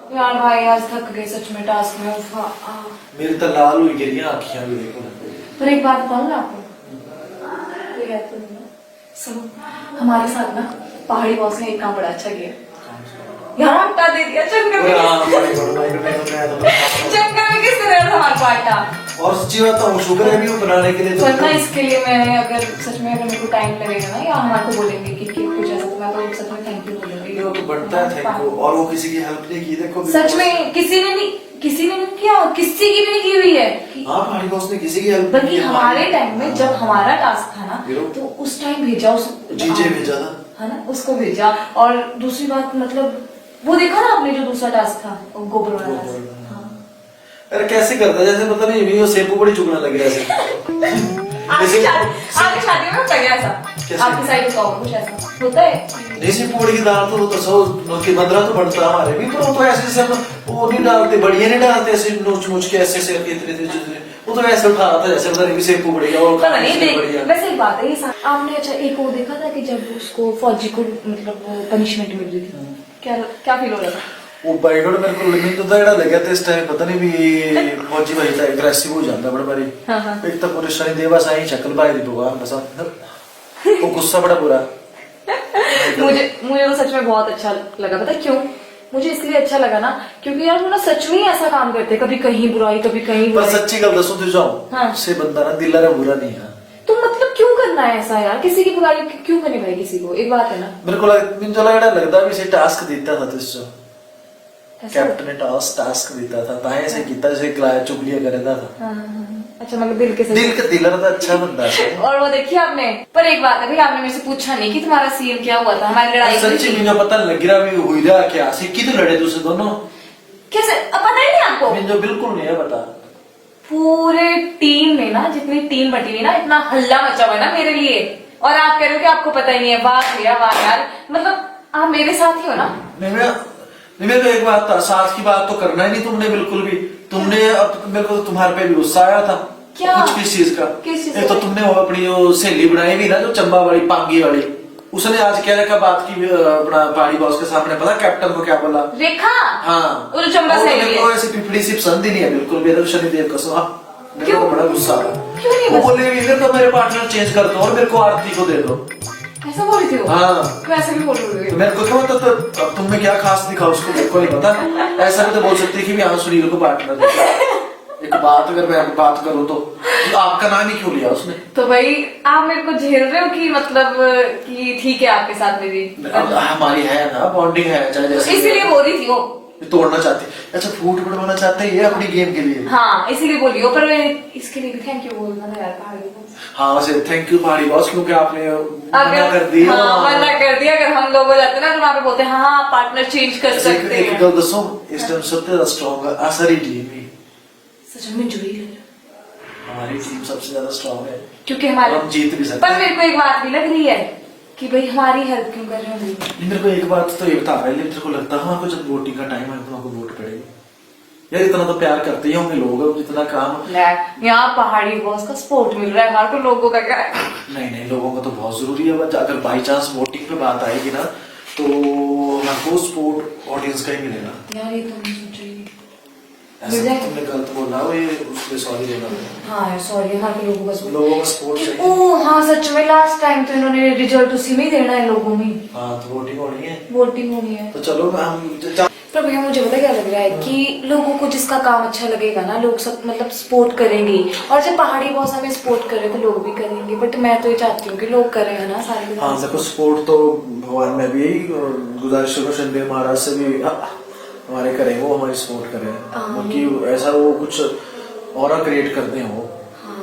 यार भाई आज थक गए सच में टास्क में। मेरी तो लाल हुई गिरी आँखियां भी देखो। पर एक बात बताऊँ ना आपको, ये है तो नहीं ना। सुनो, हमारे साथ ना पहाड़ी बॉस ने एक काम बड़ा अच्छा किया यार, आटा दे दिया जंगल में। जंगल में किसने दिया था हमारे को आटा? और सच्ची बात तो शुक्र है भी वो बनाने के लिए। वरना इसके लिए मैं अगर सच में अगर मेरे को टाइम लगेगा ना या हमारे को बोलेंगे कि कुछ ऐसा, तो मैं तो सच में थैंक यू बोलूंगी। वो तो बनता है थैंक यू, और वो किसी की हेल्प नहीं की। देखो सच में किसी ने नहीं किया, किसी की भी नहीं की हुई है। हाँ हमारी बॉस ने किसी की हेल्प बल्कि हमारे टाइम में जब हमारा टास्क था ना, तो उस टाइम भेजा उस जीजे भेजा था, है ना, उसको भेजा। और दूसरी बात मतलब वो देखा ना आपने जो दूसरा टास्क था गोबर वाला टास्क। हाँ। अरे कैसे करता है जैसे पता नहीं भी वो सेबू बड़ी चुगना लग रहा है। आपकी शादी में होता है ऐसा? आपकी साइड का कुछ ऐसा होता है? नहीं सेबू बड़ी की दाल तो सौ की बंदरा तो बनता है हमारे भी, पर वो तो ऐसे जैसे वो नहीं डालते, बढ़िया नहीं डालते ऐसे नोच नोच के ऐसे से इतने वो तो ऐसे उठा रहा था जैसे पता नहीं सेबू बढ़िया और पता नहीं देख। वैसे एक बात है ये आपने अच्छा एक वो देखा था कि जब उसको फौजी को मतलब पनिशमेंट मिल रही थी, क्या फील हो रहा था? वो बाइगड़ मेरे को लगने तो था लगा था इस टाइम पता नहीं भी फौजी भाई था एग्रेसिव हो जाता बड़ा बारी। एक तो पूरे शनि देवा साई शक्ल भाई दी भगवान बस वो गुस्सा बड़ा बुरा। मुझे तो सच में बहुत अच्छा लगा। पता क्यों मुझे इसलिए अच्छा लगा ना, क्योंकि यार वो ना सच में ही ऐसा काम करते, कभी कहीं बुराई कभी कहीं पर सच्ची गल दसो तो जाओ से बंदा ना दिल रा बुरा नहीं है। तो मतलब क्यों करना है ऐसा यार, किसी की बुराई क्यों करनी भाई किसी को? एक बात है ना, मेरे को लगता भी से टास्क देता था तो कैप्टन ने टास्क देता था ताए ऐसे कीता जैसे क्लाया चुगलियां करता था। अच्छा मतलब दिल के दिल का अच्छा बंदा है। और वो देखिए आपने, पर एक बात है भाई आपने मेरे से पूछा नहीं कि तुम्हारा सीन क्या हुआ था, हमारी लड़ाई सच्ची मुझे पता लग रहा भी हुई रहा क्या सिक्की तो लड़े दूसरे दोनों कैसे, पता ही नहीं आपको? मुझे बिल्कुल नहीं है पता। पूरे टीम में ना जितनी टीम बटी हुई ना, इतना हल्ला मचा हुआ है ना मेरे लिए, और आप कह रहे हो कि आपको पता ही नहीं है। वाह भैया वाह यार, मतलब आप मेरे साथ ही हो ना। नहीं तो एक बात था, साथ की बात तो करना ही नहीं तुमने बिल्कुल भी। तुमने अब मेरे को तुम्हारे पे भी गुस्सा आया था। क्या? कुछ किस चीज का? एक तो तुमने वो अपनी जो सहेली बनाई भी ना, जो चंबा वाली पांगी वाली, उसने आज क्या रखा बात की अपना पहाड़ी बॉस के सामने, पता कैप्टन को क्या बोला? रेखा। हाँ वो जो चंबा सहेली है, ऐसी पिपड़ी सी पसंद ही नहीं है बिल्कुल भी। शनिदेव का सुहा मेरे को बड़ा गुस्सा आया। वो बोले इधर तो मेरे पार्टनर चेंज कर दो और मेरे को आरती को दे दो। ऐसा बोल रही थी वो? हाँ तो ऐसे भी बोल रही तो मेरे को क्या तो तुम में क्या खास दिखा उसको मेरे को नहीं पता। ऐसा भी तो बोल सकती कि हाँ सुनील को पार्टनर एक बात अगर मैं बात करूँ तो आपका नाम ही क्यों लिया उसने? तो भाई आप मेरे को झेल रहे हो कि मतलब कि ठीक है आपके साथ मेरी हमारी है ना बॉन्डिंग है चाहे जैसे, इसीलिए बोल रही थी वो तोड़ना चाहती। अच्छा फूट बनवाना चाहते हैं ये अपनी गेम के लिए। हाँ इसीलिए बोली हो, पर इसके लिए भी थैंक यू बोलना था यार पहाड़ी बॉस। हाँ से थैंक यू पहाड़ी बॉस, क्योंकि आपने मना कर दिया। हाँ मना कर दिया। अगर हम लोग हो जाते ना तो वहाँ पे बोलते हैं हाँ पार्टनर चेंज कर सकते हैं। एक गल दसो इस टाइम सबसे ज्यादा स्ट्रॉन्ग है आसारी टीम ही। सच में जुड़ी है हमारी टीम सबसे ज्यादा स्ट्रॉन्ग है क्योंकि हमारे हम जीत भी सकते। पर मेरे को एक बात भी लग रही है कि भाई हमारी हेल्प क्यों कर रहे हो? मेरे को एक बात तो ये बता पहले मेरे को लगता है आपको जब वोटिंग का टाइम है तो आपको वोट पड़ेगी यार। इतना तो प्यार करते ही होंगे लोग, जितना काम यहाँ पहाड़ी बॉस का सपोर्ट मिल रहा है हमारे को, लोगों का क्या है? नहीं लोगों का तो बहुत जरूरी है। अगर बाई चांस वोटिंग पे बात आएगी ना तो हमको सपोर्ट ऑडियंस का ही मिलेगा यार। ये तो नहीं सोच रही ऐसा तुमने गलत बोला वो ये उसके सॉरी देना। हाँ यार सॉरी, हमारे लोगों का सपोर्ट चाहिए। ओ हाँ सच में लास्ट टाइम तो इन्होंने रिजल्ट उसी में ही देना है लोगों में। हाँ तो वोटिंग होनी है, वोटिंग होनी है तो चलो हम पर भैया मुझे पता क्या लग रहा है कि लोगों को जिसका काम अच्छा लगेगा ना लोग सब मतलब सपोर्ट करेंगे, और जब पहाड़ी बॉस हमें सपोर्ट कर रहे तो लोग भी करेंगे। बट मैं तो ये चाहती हूँ कि लोग करें है ना सारे। हाँ देखो सपोर्ट तो भगवान में भी यही गुजारिश करो शनिदेव महाराज से भी हमारे करें, वो हमारी सपोर्ट करें क्योंकि ऐसा वो कुछ और क्रिएट करते हैं वो।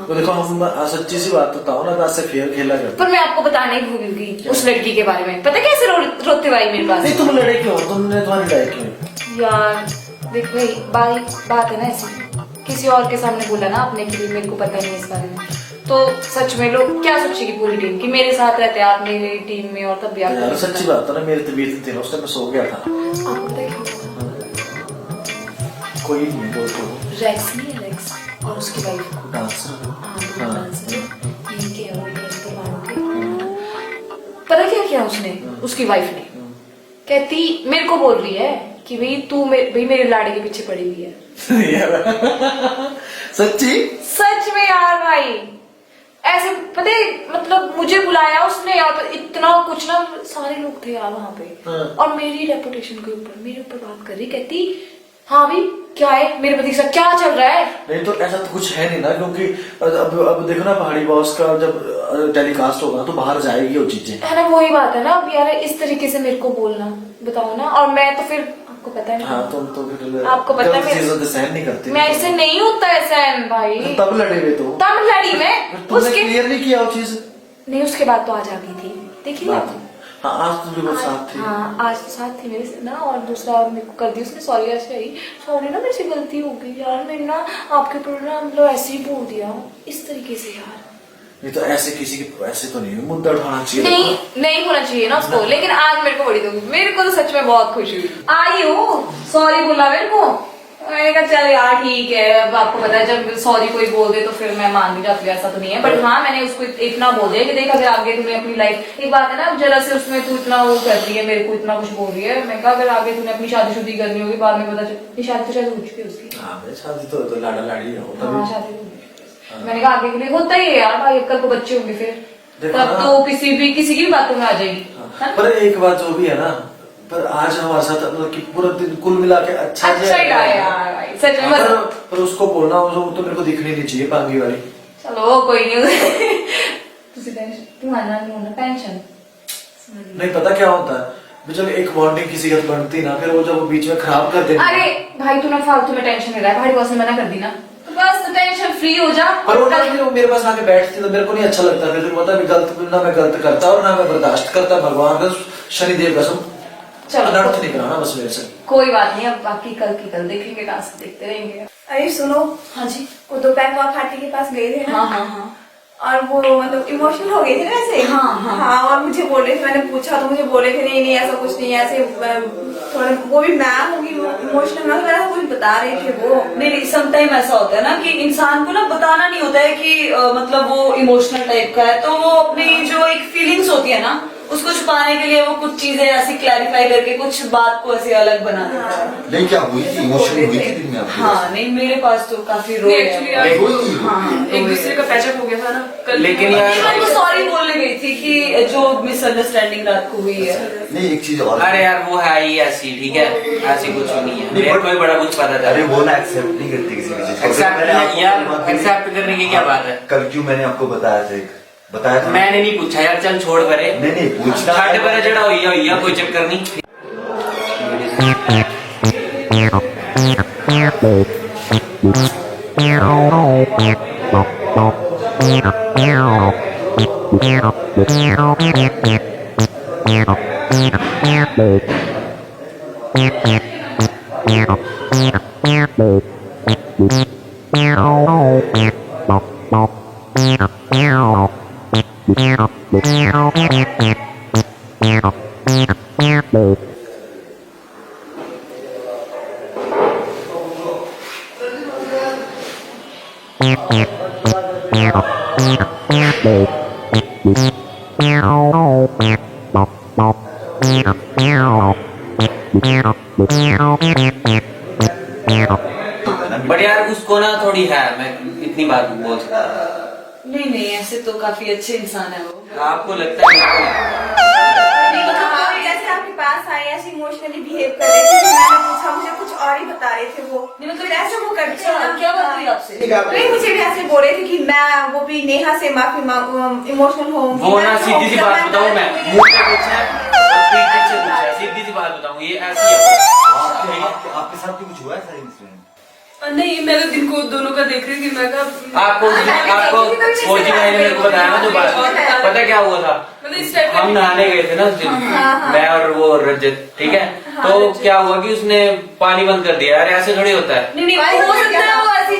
तो देखो हम सच्ची सी बात बताओ ना, से फेयर खेला करते। पर मैं आपको बताना ही भूल गई उस लड़की के बारे में। पता कैसे रोते भाई मेरे पास? नहीं तुम लड़े क्यों? तुमने तुम्हारी लड़ाई क्यों? यार देख भाई बात है ना ऐसी, किसी और के सामने बोला ना आपने कि मेरे को पता नहीं है इस बारे में, तो सच में लोग क्या सोचेगी पूरी टीम कि मेरे साथ रहते आप मेरी टीम में, और तब भी आप सच्ची बात है ना मेरी तबीयत थी ना उस टाइम मैं सो गया था। आपको पता है कोई नहीं बोल तो रेक्स नहीं है, रेक्स और उसकी वाइफ डांसर। पता क्या किया उसने, उसकी वाइफ ने कहती मेरे को बोल रही है कि भाई तू भाई मेरे लाड़े के पीछे पड़ी हुई है। सच्ची? सच में यार भाई, ऐसे पता है, मतलब मुझे बुलाया उसने यार, तो इतना कुछ ना, सारे लोग थे यार वहां पे, और मेरी रेपुटेशन के ऊपर मेरे ऊपर बात कर रही, कहती हाँ भाई क्या है मेरे पति के साथ क्या चल रहा है। नहीं तो ऐसा तो कुछ है नहीं ना, क्योंकि अब देखो ना, पहाड़ी बॉस का जब टेलीकास्ट होगा तो बाहर जाएगी वो चीजें, है ना, वही बात है ना। अब यार इस तरीके से मेरे को बोलना, बताओ ना, और मैं तो फिर आपको पता है हाँ तुम तो फिर आपको पता है चीजों से सहन नहीं करती, मैं ऐसे नहीं होता है सहन भाई। तब लड़े हुए तो तब लड़ी मैं तुमने उसके क्लियर नहीं किया वो चीज। नहीं, उसके बाद तो आज आ गई थी, देखिए ना। हाँ आज तो बिल्कुल साथ थी। हाँ आज तो साथ थी मेरे से ना, और दूसरा मेरे को कर दी उसने सॉरी, ऐसे आई सॉरी ना, मेरे से गलती हो गई यार, मैंने ना आपके ऊपर ना मतलब ऐसे ही बोल दिया इस तरीके से यार। नहीं तो ऐसे किसी के ऐसे तो नहीं मुद्दा उठाना चाहिए, नहीं नहीं होना चाहिए ना उसको, लेकिन आज मेरे को बड़ी दुख, मेरे को तो सच में बहुत खुशी हुई। आई हूँ, सॉरी बोला मेरे को, मैंने कहा चल यार ठीक है, अब आपको पता है जब सॉरी कोई बोल दे तो फिर मैं मान भी जाती हूँ, ऐसा तो नहीं है। बट हाँ मैंने उसको इतना बोल दिया कि देख अगर आगे तूने अपनी लाइफ, एक बात है ना, जरा से उसमें तू इतना वो कर रही है, मेरे को इतना कुछ बोल रही है, मैं कहा अगर आगे तूने अपनी शादी करनी होगी, बाद में पता चल, ये शादी तो शायद हो चुकी है उसकी। हाँ शादी तो लाड़ा लाड़ी होता हाँ शादी हो गई। मैंने कहा आगे के लिए होता ही है यार भाई, कल को बच्चे होंगे फिर तब तो किसी की भी बातों में आ जाएगी। पर एक बात जो भी है ना, पर आज हमारे साथ मतलब कि पूरा दिन कुल मिला के अच्छा ही रहा यार भाई, सच में। पर उसको बोलना वो तो मेरे को दिखनी नहीं चाहिए पांगी वाली। चलो कोई नहीं, तुम्हारा टेंशन नहीं पता क्या होता है, जब एक बॉन्डिंग किसी के साथ बनती ना, फिर वो जब वो बीच में खराब कर देती। अरे भाई तूने फालतू में टेंशन ले रहा है, भाई बॉस ने मना कर दी ना, तो बस टेंशन फ्री हो जा। पर वो मेरे पास आके बैठती तो मेरे को नहीं अच्छा लगता, फिर पता भी गलत ना मैं गलत करता और ना मैं बर्दाश्त करता, भगवान का शनिदेव कसम अनर्थ नहीं कराना बस मेरे से। कोई बात नहीं, अब बाकी कल की कल देखेंगे, टास्क देखते रहेंगे। अरे सुनो, हाँ जी, वो दोपहर को आप खाटी के पास गए थे ना, हाँ हाँ हाँ, और वो मतलब इमोशनल हो गए थे ना ऐसे। हाँ, हाँ। हाँ, और मुझे बोल रहे थे, मैंने पूछा तो मुझे बोले थे नहीं नहीं ऐसा कुछ नहीं है, ऐसे थोड़ा वो भी मैम होगी इमोशनल ना, मेरा कुछ बता रहे थे वो। नहीं समटाइम ऐसा होता है ना कि इंसान को ना बताना नहीं होता है कि मतलब वो इमोशनल टाइप का है, तो वो अपनी जो एक फीलिंग्स होती है ना उसको छुपाने के लिए वो कुछ चीजें ऐसी क्लैरिफाई करके कुछ बात को ऐसे अलग बना देता है। नहीं क्या हुई थी, इमोशन हुई थी दिन में आपके? हाँ नहीं मेरे पास तो काफी रोए हैं। हाँ, एक दूसरे का पैचअप हो गया था ना कल, लेकिन यार मैं तो सॉरी बोलने गई थी कि जो मिसअंडरस्टैंडिंग रात को हुई है। नहीं एक चीज और, अरे यार वो है ही ऐसी, ठीक है, ऐसी कुछ नहीं है, मेरे को भी बड़ा कुछ पता था। अरे वो ना एक्सेप्ट नहीं करती किसी चीज को। एक्सेप्ट यार, एक्सेप्ट करने की क्या बात है? कल क्यों मैंने आपको बताया था मैंने नहीं पूछा यार, चल छोड़ परे। नहीं पूछना छाटे परे जड़ा हुई कोई चक्कर नहीं। बट यार उसको ना थोड़ी है, मैं इतनी बात बोल सकता। नहीं ऐसे तो काफी अच्छे इंसान है वो। आपको लगता है? नहीं मतलब वो जैसे आपके पास आए ऐसे इमोशनली बिहेव कर रहे थे, तो मैंने पूछा, मुझे कुछ और ही बता रहे थे वो। नहीं मतलब ऐसे वो करते हैं ना। क्या बात हुई आपसे? नहीं मुझे भी ऐसे बोल रहे थे कि मैं वो भी नेहा से माफी इमोशनल होंगी। वो ना सीधी सी बात बताऊं, मैं मुंह पे पूछा है और पीठ पीछे पूछा है, सीधी सी बात बताऊं, ये ऐसी है। आपके साथ कुछ हुआ है सारे इंसिडेंट? नहीं मैं तो दिन को दोनों का देख रही थी, मैं कहा आपको फौजी भाई ने मेरे को बताया ना जो बात, पता क्या हुआ था, मतलब इस टाइप हम नहाने गए थे ना उस दिन, मैं और वो रजत, ठीक है, तो क्या हुआ कि उसने पानी बंद कर दिया। यार ऐसे थोड़ी होता है। नहीं हो सकता है वो ऐसी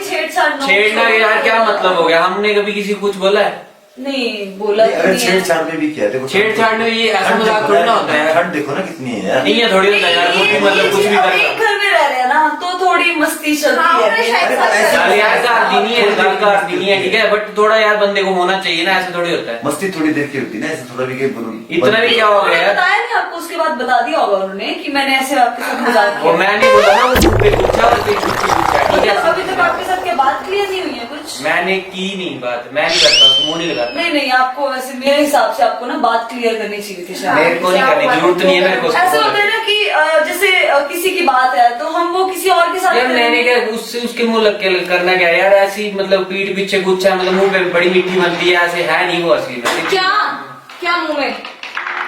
छेड़ना यार क्या मतलब हो गया, हमने कभी किसी को कुछ बोला है? नहीं बोला अगर छेड़छाड़ में भी किया, देखो छेड़छाड़ में ये ऐसा मजाक थोड़ी ना होता है। ठंड देखो ना कितनी है यार। नहीं है थोड़ी होता है यार, वो भी मतलब कुछ भी एक करेगा। घर में रह रहे हैं ना, ना तो थोड़ी मस्ती चलती हाँ, है। उन्हें शायद अरे साथ ऐसे- चलना यार है। घर दी नहीं है, घर दी नहीं है, ठीक है, बट थोड़ा यार बंदे को होना चाहिए ना, ऐसे थोड़ी होता है। मस्ती थोड़ी देर की होती है ना, ऐसे थोड़ा भी इतना भी क्या हो गया यार? बताया नहीं आपको, उसके बाद बता दिया होगा उन्होंने कि मैंने ऐसे आपके साथ मजाक वो किया। मैं नहीं बोला ना, वो मुंह पे पूछा और फिर छुट्टी पूछा, ठीक है। अभी तक आपके साथ क्या बात क्लियर नहीं हुई है कुछ? मैंने की नहीं बात, मैं नहीं करता, मुंह नहीं लगाता। नहीं नहीं, आपको वैसे मेरे हिसाब से आपको ना बात क्लियर करनी चाहिए थी शायद। मेरे को नहीं करने की जरूरत नहीं है मेरे को। ऐसे होता है ना कि जैसे किसी की बात है तो हम वो किसी और के साथ यार मैंने क्या उससे उसके मुंह लग के करना क्या यार, ऐसी मतलब पीठ पीछे गुच्छा, मतलब मुंह पे बड़ी मीठी बनती है, ऐसे है नहीं वो असली में। क्या क्या मुंह में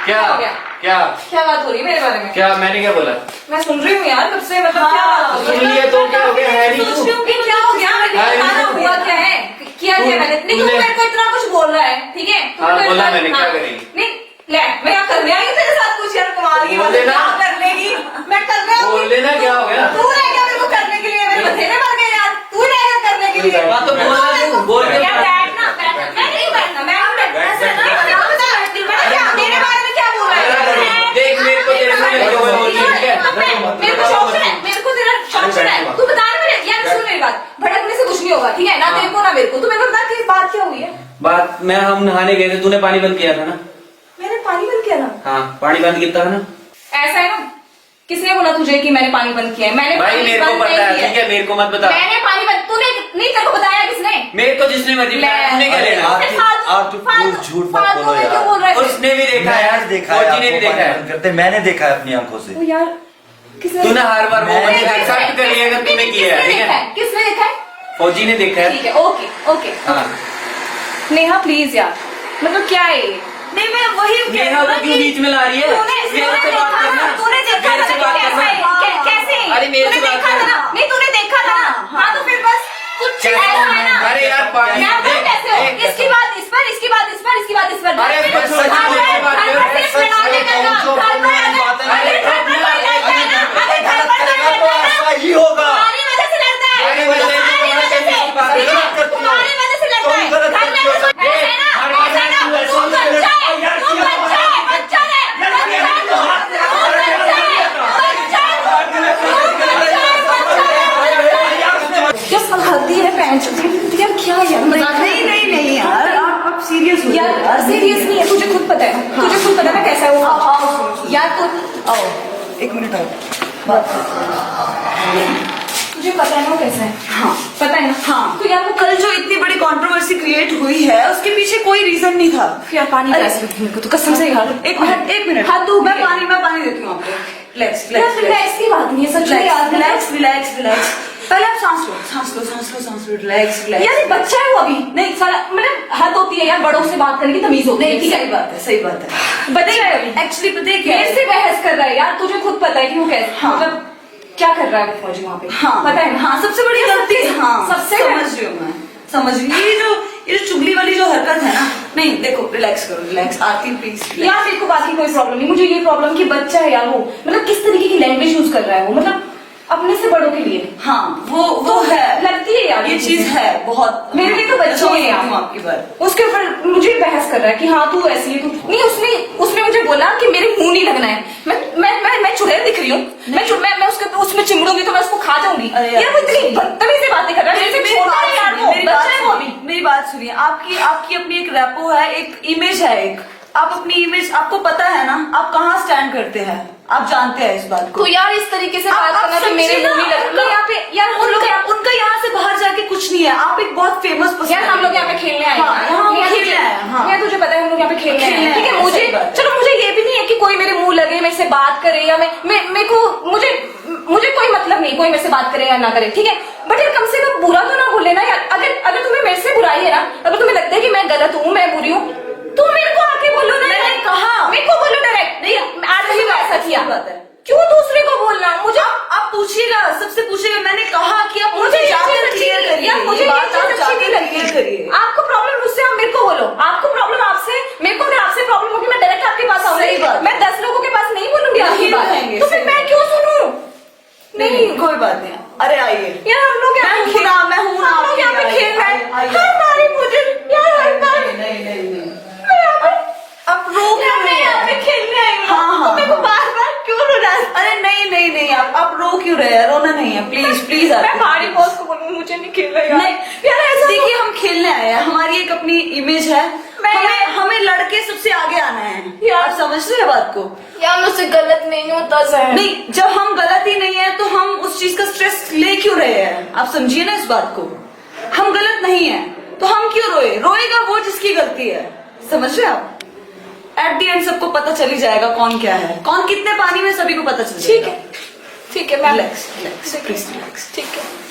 क्या हो गया? क्या क्या बात हो रही है मेरे बारे में? क्या मैंने क्या बोला? मैं सुन रही हूँ यार कब से, मतलब क्या बात हो रही सुन है? लिया तो क्या हो गया, है नहीं सोच तू। रही हूँ कि क्या हो गया, मैंने है नहीं बताना तू। हुआ क्या है, किया क्या मैंने? नहीं, तू तूने- मेरे को इतना कुछ बोल रहा है, ठीक है? तू हाँ, मेरे बोला साथ- मैंने, क्या हाँ, करेगी? नहीं, ले मैं क्या करने आई हूँ तेरे साथ कुछ यार, कमाल की बोल बात है, देना। क्या करने की? मैं करने आई हूँ। बोल देना, क्या हो गया? तू रह गया मेरे को करने के लिए, मेरे बथेरे मर गए यार, तू रह गया करने के लिए। हाँ, तो बोलना तू, बोल दे। यार बैठना, मैं नहीं बैठना, मैं नहीं बैठना। बैठ, ऐसे ना, बैठ, मैं बता रही हूँ, मैंने क्या- मेरे बारे में क्या बोल रहा है? देख मेरे को तेरे से लगे हुए बोल रही है, ठीक है? मेरे को शौक है, मेरे को तेरा शौक है, तू बता ना मेरे, यार सुन मेरी बात, भड़कने से कुछ नहीं होगा, ठीक है ना? तेरे को ना मेरे को, तू मेरे को बता कि बात क्या हुई है? बात मैं हम नहाने गए थे, तूने पानी बंद किया था ना? मैंने पानी बंद किया था। हाँ, पानी बंद किया था ना? ऐसा है ना, किसने बोला तुझे कि मैंने पानी बंद किया है? मैंने भाई पानी मेरे को बंद पता नहीं है, किया। ठीक है, मेरे को मत बता। मैंने पानी बंद, तूने नहीं, तेरे को बताया किसने? मेरे को जिसने मर्जी बताया, तूने क्या अरे लेना? आप- फालतू- आप तो फालतू- झूठ मत फालतू बोलो में यार। क्यों बोल रहा है? उसने भी देखा है यार, देखा है, फौजी ने भी आपको देखा पानी है। बंद करते, मैंने देखा है अपनी आंखों से। ओ यार, किसने? तूने हर बार वो मैंने बंदी देखा है। एक्सेप्ट कर लिया अगर तूने किया है, ठीक है? किसने देखा है? फौजी ने देखा है। ठीक है, ओके ओके। हाँ, नेहा प्लीज यार, मतलब क्या है ये? नहीं मैं वही कह रही नेहा हूँ को ना क्यों कि बीच में ला रही है? तूने मेरे से बात देखा करना, ना, तूने देखा मेरे था से ना बात कि करना। कैसे? अरे मेरे से तूने बात देखा था करना। ना? नहीं तूने देखा था ना? हाँ तो फिर बस कुछ कैसे? ऐसा है ना। अरे यार पानी मैं बताऊं देख, कैसे हो? देख, इसकी बात इस पर, इसकी बात इस पर, इसकी बात इस पर। अरे घर कुछ पर- सच घर बोल पर- के बात घर करो, पर सिर्फ सच लड़ाने बोल, करना। जो घर पर बोलने अगर- की बात है ना, अगर घर पर कोई लड़ता है ना, अगर घर पर कोई लड़ता है ना, ऐसा ही होगा। तुम्हारी वजह से लड़ता है। मेरी वजह से तुम्हारी नहीं, वजह से। इसकी बात ठीक है? गलत करती हो। तुम्हारी वजह से लड़ता है। तुम गलत घर में करती हो। कोई- ऐसे है ना, हर बार ऐसे है ना, तू ऐसे तू नहीं बच्चा है, लड़ता। यार तू क्या बच्चा है, बच्चा है, बच्चा है, तू बच्चा है, क्या संभालती है पैंट? यार क्या यार मजाक नहीं नहीं नहीं यार, आप सीरियस हो यार सीरियस नहीं है, तुझे खुद पता है, तुझे खुद पता है ना कैसा है वो। यार तू आओ एक मिनट आओ। तुझे पता है ना वो कैसा है? हाँ पता है ना? हाँ तो यार वो कल जो इतनी बड़ी कंट्रोवर्सी क्रिएट हुई है उसके पीछे कोई रीजन नहीं था। यार पानी अरे, प्यास लगी मेरे को तो कसम से यार। एक मिनट हाथ धो मैं पानी देती हूँ आपको। रिलैक्स यार रिलैक्स की बात नहीं है सच में यार। रिलैक्स रिलैक्स रिलैक्स पहले आप सांस लो रिलैक्स रिलैक्स। यार ये बच्चा है वो अभी नहीं साला, मतलब हद होती है यार, बड़ों से बात करने की तमीज होती है, नहीं ठीक सही है? बात है सही बात है। बच्चा है अभी, एक्चुअली पता है क्या मेरे से बहस कर रहा है यार, तुझे खुद पता है कि वो कैसे, हाँ। मतलब क्या कर रहा है वो फौजी वहाँ पे? हाँ पता है ना? हाँ सबसे बड़ी गलती हाँ सबसे समझ रही हूँ मैं समझ रही हूँ। ये जो चुगली वाली जो हरकत है ना, नहीं देखो रिलैक्स करो रिलैक्स आरती प्लीज। यार मेरे को बाकी कोई प्रॉब्लम नहीं, मुझे ये प्रॉब्लम कि बच्चा है यार वो, मतलब किस तरीके की लैंग्वेज यूज कर रहा है वो, मतलब अपने से बड़ों के लिए। हाँ वो है लगती है यार ये चीज है बहुत। मेरे लिए तो बच्चे हैं यार। आपकी बात उसके ऊपर मुझे बहस कर रहा है कि हाँ तू ऐसी है, तू नहीं। उसने मुझे बोला कि मेरे मुंह नहीं लगना है। मैं चुड़ैल दिख रही हूँ, मैं उसमें चिमड़ूंगी तो मैं उसको खा जाऊंगी। अरे यार, यार वो इतनी बदतमीजी से बातें कर रहा है, मेरे से छोटा है यार वो, बच्चा है वो अभी। मेरी बात सुनिए, आपकी अपनी एक रैपो है, एक इमेज है, एक आप अपनी इमेज आपको पता है ना आप कहाँ स्टैंड करते हैं, आप जानते हैं इस बात को। तो यार इस तरीके से बात आप करना तो मेरे समझिए मुंह नहीं ना, लगना यहाँ पे यार। उनका यहाँ से बाहर जाके कुछ नहीं है, आप एक बहुत फेमस यार हम लोग यहाँ पे खेलने आए हैं। यहाँ यार खेलने आए हैं, हाँ। यार तुझे पता है हम लोग यहाँ पे खेलने आए हैं, ठीक है? खेलने मुझे आए हैं, सही बात है। चलो मुझे ये भी नहीं है कि कोई मेरे मुंह लगे, मेरे से बात करे, या मुझे कोई मतलब नहीं कोई मेरे से बात करे या ना करे, ठीक है? बट यार कम से कम बुरा तो ना बोले ना यार। अगर तुम्हें मेरे से बुराई है ना, अगर तुम्हें लगता है कि मैं गलत हूँ, मैं बुरी हूँ, तो मेरे को आके बोलो ना। मैंने कहा मेरे को बोलो डायरेक्ट, नहीं आज ही ऐसा किया। बात है। क्यों दूसरे को बोलना? मुझे आप पूछिएगा, सबसे पूछिएगा। मैंने कहा कि आप मुझे ये जाकर चीज़ अच्छी क्लियर नहीं- करिए, यार मुझे ये ये बात आप चीज़ अच्छी नहीं जाकर लगती। क्लियर करिए। आपको प्रॉब्लम मुझसे, आप मेरे को बोलो। आपको प्रॉब्लम आपसे, मेरे को अगर आपसे प्रॉब्लम होगी मैं डायरेक्ट आपके पास आऊंगी। सही बात। मैं 10 लोगों के पास नहीं बोलूंगी आपकी नहीं बात, कहेंगे, तो फिर सही मैं बात। क्यों सुनूं? नहीं कोई बात नहीं, अरे आइए। यार हम लोग यहाँ पे मैं हूँ ना हम लोग आपके यहाँ पे लिए, खेल रहे हैं। आइए। हर बारी मुझे यार हर बारी नहीं मैं यहाँ पे आप रो यार मैं यहाँ पे खेलने आई हूँ। हाँ, हाँ, तो मेरे को बार बार क्यों रुला? अरे नहीं आप रो क्यों रहे हैं? रोना नहीं है, प्लीज प्लीज मैं हमारी बॉस को बोलूंगी मुझे नहीं खेलना यार। नहीं यार ऐसा देखिए, हम खेलने आए हैं, हमारी एक अपनी इमेज है, मैं- हमें लड़के सबसे आगे आना है। यार- आप समझ रहे हैं बात को? यार मुझसे गलत नहीं होता सर। नहीं, जब हम गलत ही नहीं है तो हम उस चीज का स्ट्रेस ले क्यों रहे हैं? आप समझिए ना इस बात को। हम गलत नहीं है तो हम क्यों रोएगा वो जिसकी गलती है। समझ रहे हैं आप? एट दी एंड सबको पता चल ही जाएगा कौन क्या है, कौन कितने पानी में, सभी को पता चल जाएगा। ठीक है मैं रिलैक्स रिलैक्स प्लीज रिलैक्स। ठीक है।